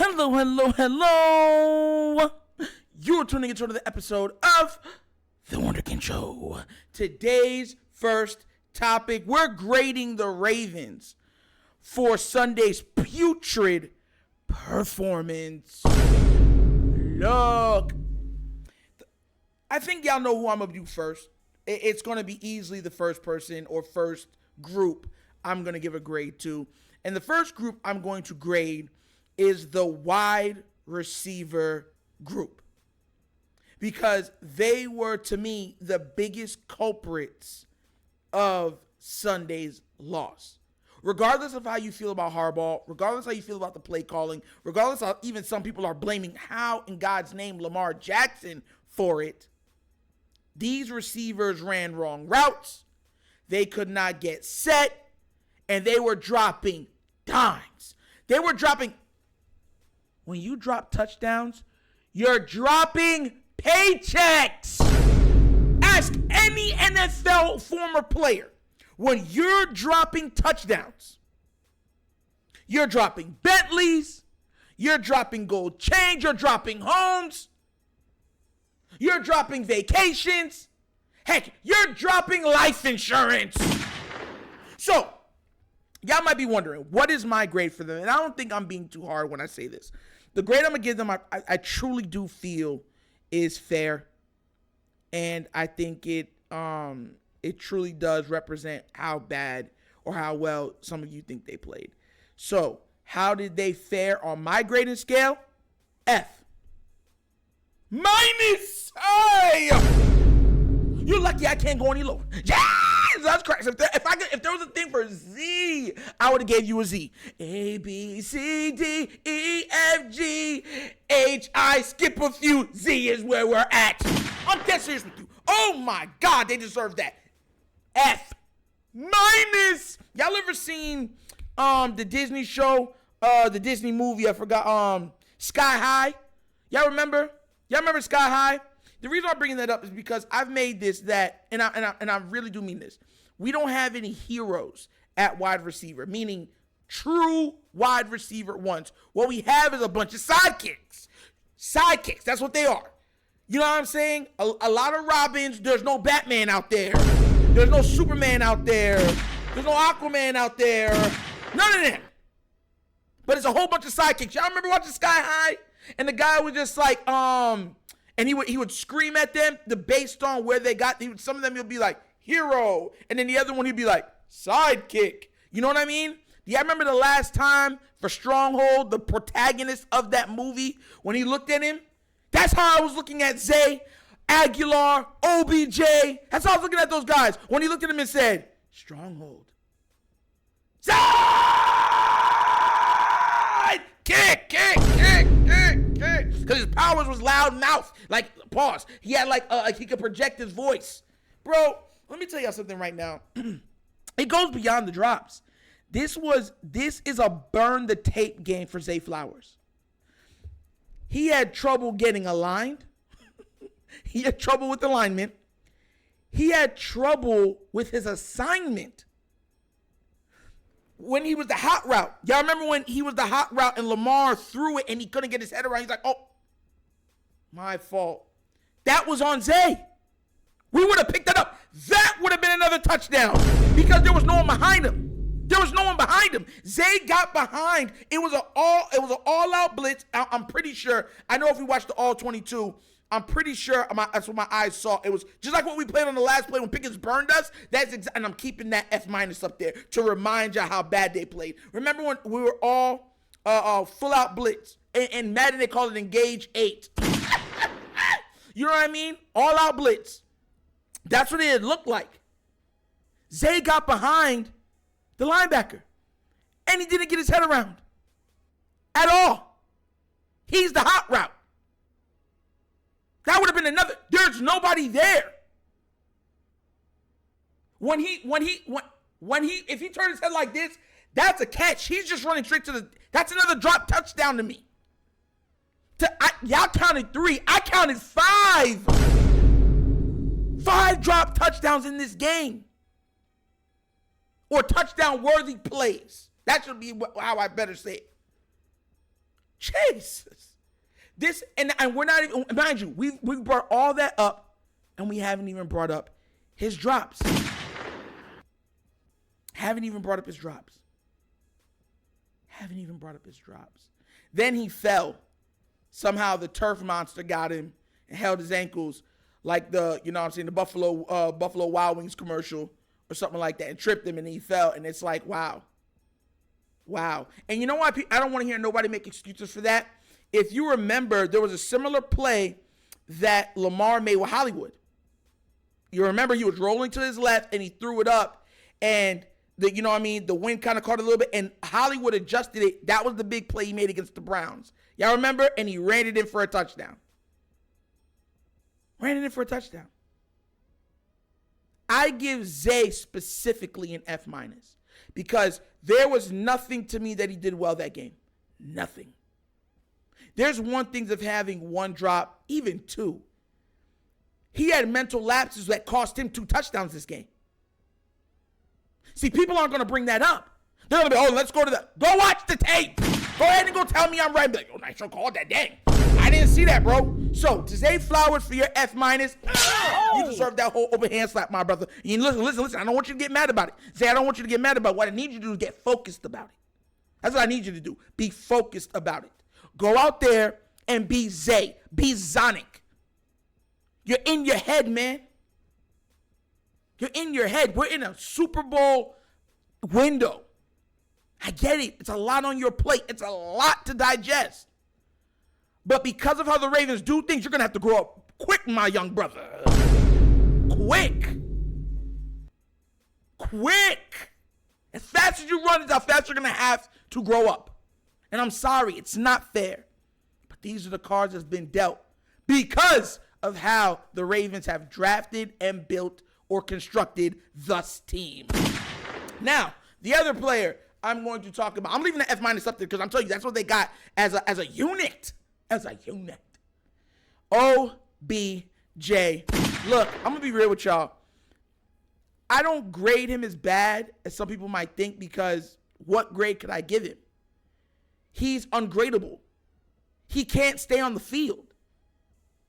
Hello, hello, hello. You're tuning into another episode of The Wunderkind Show. Today's first topic, we're grading the Ravens for Sunday's putrid performance. Look, I think y'all know who I'm going to do first. It's going to be easily the first person or first group I'm going to give a grade to. And the first group I'm going to grade is the wide receiver group, because they were, to me, the biggest culprits of Sunday's loss. Regardless of how you feel about Harbaugh, regardless of how you feel about the play calling, regardless of even some people are blaming how in God's name Lamar Jackson for it, these receivers ran wrong routes, they could not get set, and they were dropping dimes. They were dropping. When you drop touchdowns, you're dropping paychecks. Ask any NFL former player. When you're dropping touchdowns, you're dropping Bentleys, you're dropping gold chains, you're dropping homes, you're dropping vacations. Heck, you're dropping life insurance. So, y'all might be wondering, what is my grade for them? And I don't think I'm being too hard when I say this. The grade I'm going to give them, I truly do feel is fair. And I think it truly does represent how bad or how well some of you think they played. So, how did they fare on my grading scale? F. Minus. Hey! You're lucky I can't go any lower. Yes! That's Christ. If there was a thing for Z, I would have gave you a Z. A, B, C, D, E, F, G, H, I, skip a few. Z is where we're at. I'm dead serious with you. Oh my God, they deserve that. F. Minus. Y'all ever seen the Disney show, the Disney movie, I forgot, Sky High? Y'all remember? Y'all remember Sky High? The reason I'm bringing that up is because I've made this that, and I really do mean this. We don't have any heroes at wide receiver, meaning true wide receiver ones. What we have is a bunch of sidekicks. Sidekicks, that's what they are. You know what I'm saying? A lot of Robins. There's no Batman out there. There's no Superman out there. There's no Aquaman out there. None of them. But it's a whole bunch of sidekicks. Y'all remember watching Sky High? And the guy was just like, and he would scream at them based on where they got. Some of them he'll be like, hero. And then the other one he'd be like, sidekick. You know what I mean? Do y'all remember the last time for Stronghold, the protagonist of that movie, when he looked at him? That's how I was looking at Zay, Agholor, OBJ. That's how I was looking at those guys. When he looked at him and said, Stronghold. Side! Kick. Because his powers was loud mouth. Like, pause. He had like he could project his voice. Bro, let me tell y'all something right now. It goes beyond the drops. This is a burn the tape game for Zay Flowers. He had trouble getting aligned. He had trouble with alignment. He had trouble with his assignment. When he was the hot route. Y'all remember when he was the hot route and Lamar threw it and he couldn't get his head around? He's like, oh, my fault. That was on Zay. We would have picked that up. That would have been another touchdown because there was no one behind him. There was no one behind him. Zay got behind. It was an all-out blitz. I'm pretty sure. I know if we watched the all 22, I'm pretty sure that's what my eyes saw. It was just like what we played on the last play when Pickens burned us. And I'm keeping that F- up there to remind y'all how bad they played. Remember when we were all full-out blitz? And Madden, they call it Engage 8. You know what I mean? All-out blitz. That's what it looked like. Zay got behind the linebacker, and he didn't get his head around at all. He's the hot route. That would have been another. There's nobody there. If he turned his head like this, that's a catch. He's just running straight to that's another drop touchdown to me. Y'all counted 3. I counted 5. 5 drop touchdowns in this game. Or touchdown-worthy plays. That should be how I better say it. Jesus. This, and we're not even, mind you, we brought all that up, and we haven't even brought up his drops. Haven't even brought up his drops. Then he fell. Somehow the turf monster got him and held his ankles like the Buffalo Wild Wings commercial or something like that, and tripped him, and he fell. And it's like, wow. And you know why? I don't want to hear nobody make excuses for that. If you remember, there was a similar play that Lamar made with Hollywood. You remember he was rolling to his left and he threw it up, and the wind kind of caught a little bit, and Hollywood adjusted it. That was the big play he made against the Browns. Y'all remember? And he ran it in for a touchdown. I give Zay specifically an F- because there was nothing to me that he did well that game. Nothing. There's one thing of having one drop, even two. He had mental lapses that cost him 2 touchdowns this game. See, people aren't going to bring that up. They're going to be, let's go watch the tape. Go ahead and go tell me I'm right. Be like, nice, you called that, dang. I didn't see that, bro. So, to Zay Flowers for your F-, you deserve that whole open hand slap, my brother. You listen. I don't want you to get mad about it. Zay, I don't want you to get mad about it. What I need you to do is get focused about it. That's what I need you to do. Be focused about it. Go out there and be Zay. Be Zonic. You're in your head, man. You're in your head. We're in a Super Bowl window. I get it. It's a lot on your plate. It's a lot to digest. But because of how the Ravens do things, you're going to have to grow up quick, my young brother. Quick. As fast as you run is how fast you're going to have to grow up. And I'm sorry, it's not fair. But these are the cards that's been dealt because of how the Ravens have drafted and built or constructed this team. Now, the other player I'm going to talk about, I'm leaving the F- up there because I'm telling you, that's what they got as a unit. OBJ. Look, I'm going to be real with y'all. I don't grade him as bad as some people might think, because what grade could I give him? He's ungradable. He can't stay on the field.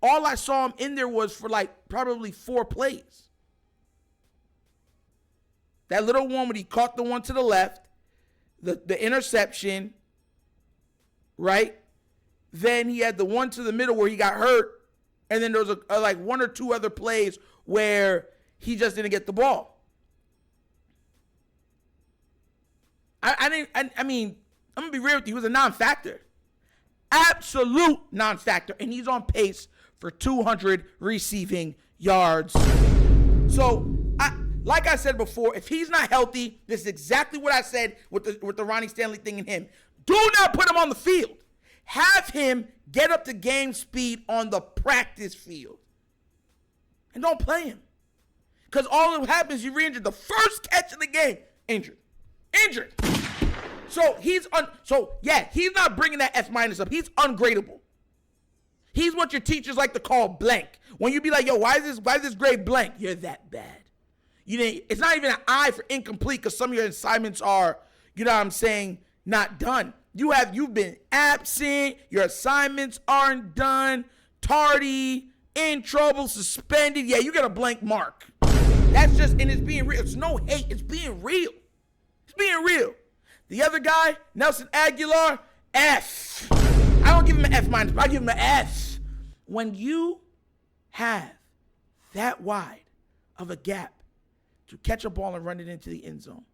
All I saw him in there was for probably 4 plays. That little one when he caught the one to the left, the interception, right? Then he had the one to the middle where he got hurt, and then there was like 1 or 2 other plays where he just didn't get the ball. I mean, I'm going to be real with you. He was a non-factor. Absolute non-factor. And he's on pace for 200 receiving yards. So, like I said before, if he's not healthy, this is exactly what I said with the Ronnie Stanley thing in him. Do not put him on the field. Have him get up to game speed on the practice field. And don't play him. Because all that happens, you re-injured. The first catch of the game, injured. So he's not bringing that F- up. He's ungradable. He's what your teachers like to call blank. When you be like, yo, why is this grade blank? You're that bad. It's not even an I for incomplete, because some of your assignments are, not done. You've been absent. Your assignments aren't done. Tardy, in trouble, suspended. Yeah, you get a blank mark. That's just, and it's being real. It's no hate. It's being real. The other guy, Nelson Agholor, F. I don't give him an F-, I give him an F. When you have that wide of a gap to catch a ball and run it into the end zone.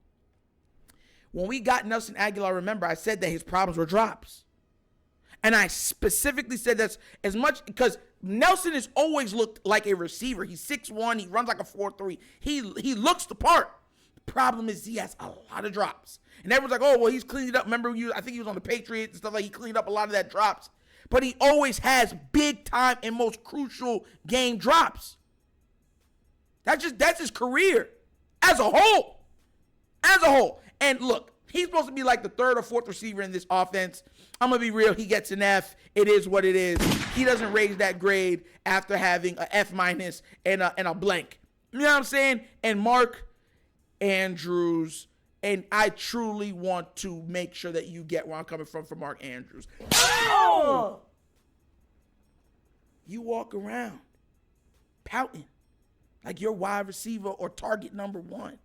When we got Nelson Agholor, remember, I said that his problems were drops. And I specifically said that's as much because Nelson has always looked like a receiver. He's 6'1", he runs like a 4'3". He looks the part. The problem is he has a lot of drops. And everyone's like, oh, well, he's cleaned it up. Remember, I think he was on the Patriots and stuff like that. He cleaned up a lot of that drops. But he always has big time and most crucial game drops. That's his career as a whole. And look, he's supposed to be like the 3rd or 4th receiver in this offense. I'm going to be real. He gets an F. It is what it is. He doesn't raise that grade after having an F- and a blank. You know what I'm saying? And Mark Andrews And I truly want to make sure that you get where I'm coming from Mark Andrews. Oh! You walk around pouting like you're wide receiver or target number one.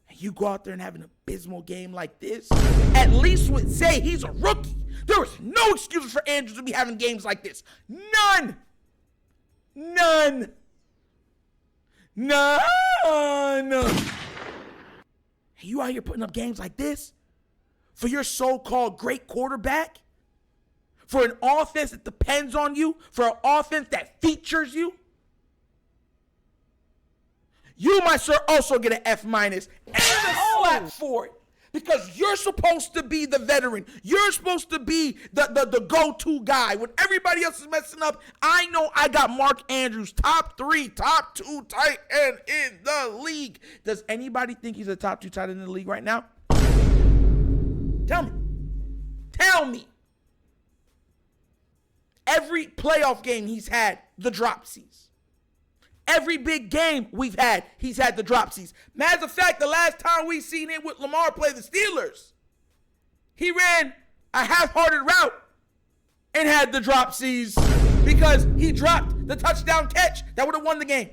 And you go out there and have an abysmal game like this. At least with Zay, he's a rookie. There is no excuses for Andrews to be having games like this. None. Hey, you out here putting up games like this for your so-called great quarterback? For an offense that depends on you? For an offense that features you? You, my sir, also get an F- and a slap for it. Because you're supposed to be the veteran. You're supposed to be the go-to guy. When everybody else is messing up, I know I got Mark Andrews, top 3, top 2 tight end in the league. Does anybody think he's a top 2 tight end in the league right now? Tell me. Every playoff game he's had the dropsies. Every big game we've had, he's had the dropsies. Matter of fact, the last time we seen him with Lamar play the Steelers, he ran a half-hearted route and had the dropsies because he dropped the touchdown catch that would have won the game.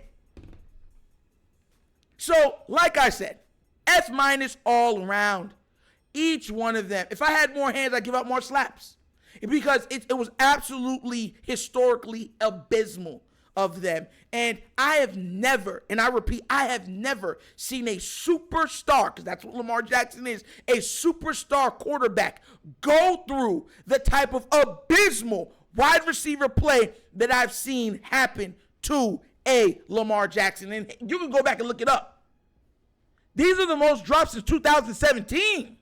So, like I said, F- all around. Each one of them. If I had more hands, I'd give out more slaps. Because it was absolutely historically abysmal of them. And I have never, and I repeat, I have never seen a superstar, because that's what Lamar Jackson is, a superstar quarterback go through the type of abysmal wide receiver play that I've seen happen to a Lamar Jackson. And you can go back and look it up. These are the most drops since 2017.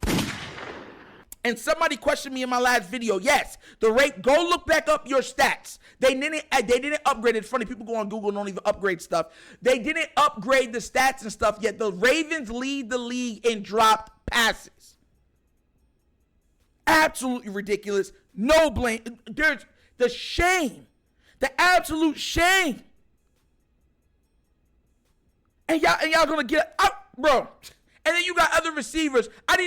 And somebody questioned me in my last video. Yes, the rate. Go look back up your stats. They didn't upgrade. It's funny, people go on Google and don't even upgrade stuff. They didn't upgrade the stats and stuff yet. The Ravens lead the league in dropped passes. Absolutely ridiculous. No blame. There's the shame, the absolute shame. And y'all gonna get out, bro. And then you got other receivers. I'm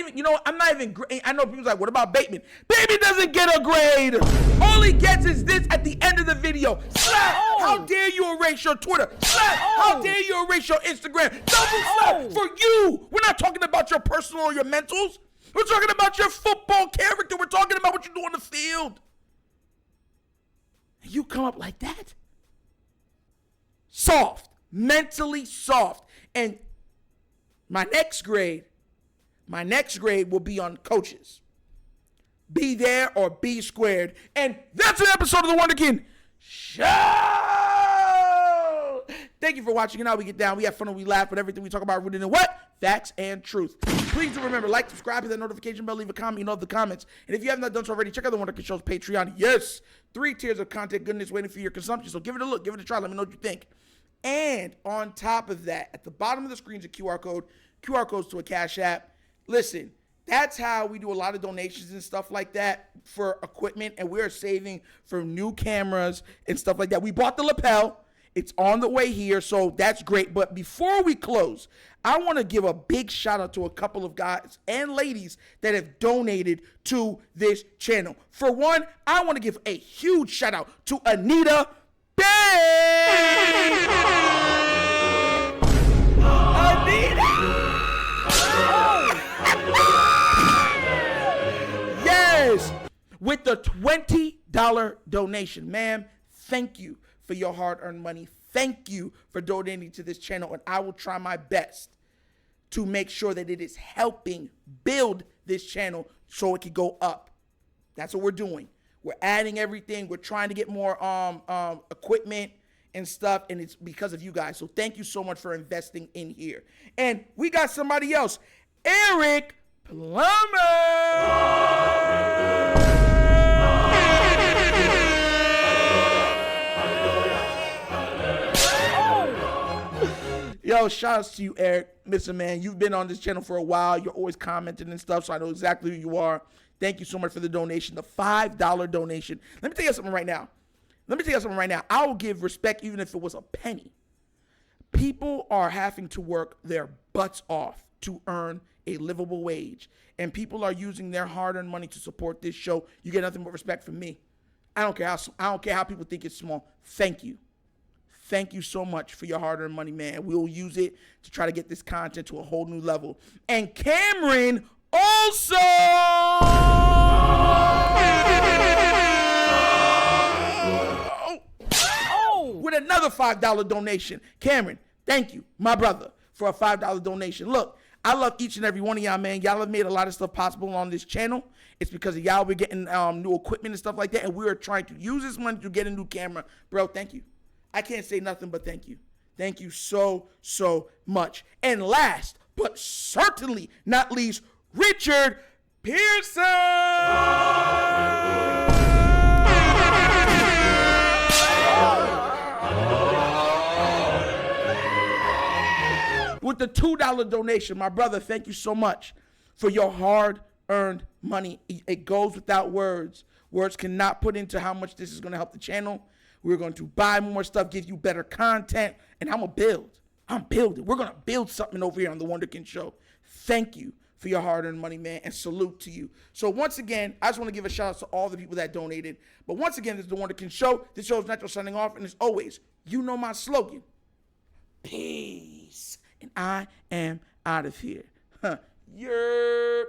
not even, I know people's like, what about Bateman? Bateman doesn't get a grade. All he gets is this at the end of the video. Slap. Oh. How dare you erase your Twitter? Slap. Oh. How dare you erase your Instagram? Double slap for you. We're not talking about your personal or your mentals. We're talking about your football character. We're talking about what you do on the field. And you come up like that? Soft. Mentally soft. And my next grade will be on coaches. Be there or be squared. And that's an episode of The Wunderkind Show. Thank you for watching. And now we get down. We have fun and we laugh, but everything we talk about rooted in what? Facts and truth. Please do remember, like, subscribe, hit that notification bell, leave a comment, you know the comments. And if you have not done so already, check out The Wunderkind Show's Patreon. Yes, 3 tiers of content goodness waiting for your consumption. So give it a look, give it a try. Let me know what you think. And on top of that, at the bottom of the screen is a QR code. QR codes to a Cash App. Listen, that's how we do a lot of donations and stuff like that for equipment, and we're saving for new cameras and stuff like that. We bought the lapel. It's on the way here, so that's great. But before we close, I want to give a big shout out to a couple of guys and ladies that have donated to this channel. For one, I want to give a huge shout out to Anita Bay. Anita! Yes, with the $20 donation. Ma'am, thank you for your hard-earned money. Thank you for donating to this channel, and I will try my best to make sure that it is helping build this channel so it can go up. That's what we're doing. We're adding everything. We're trying to get more equipment and stuff, and it's because of you guys. So thank you so much for investing in here. And we got somebody else, Eric Plummer. Yo, shout outs to you, Eric. Listen, man, you've been on this channel for a while. You're always commenting and stuff, so I know exactly who you are. Thank you so much for the donation, the $5 donation. Let me tell you something right now. I will give respect even if it was a penny. People are having to work their butts off to earn a livable wage. And people are using their hard-earned money to support this show. You get nothing but respect from me. I don't care how people think it's small. Thank you. Thank you so much for your hard-earned money, man. We will use it to try to get this content to a whole new level. And Cameron also with another $5 donation. Cameron, thank you, my brother, for a $5 donation. Look, I love each and every one of y'all, man. Y'all have made a lot of stuff possible on this channel. It's because of y'all. We're getting new equipment and stuff like that, and we are trying to use this money to get a new camera. Bro, thank you. I can't say nothing but thank you. Thank you so, so much. And last, but certainly not least, Richard Pearson. With the $2 donation, my brother, thank you so much for your hard-earned money. It goes without words. Words cannot put into how much this is going to help the channel. We're going to buy more stuff, give you better content, and I'm going to build. I'm building. We're going to build something over here on The Wunderkind Show. Thank you for your hard-earned money, man, and salute to you. So once again, I just want to give a shout-out to all the people that donated. But once again, this is The Wunderkind Show. This show is Natural signing off, and as always, you know my slogan. Peace. And I am out of here. Yerp.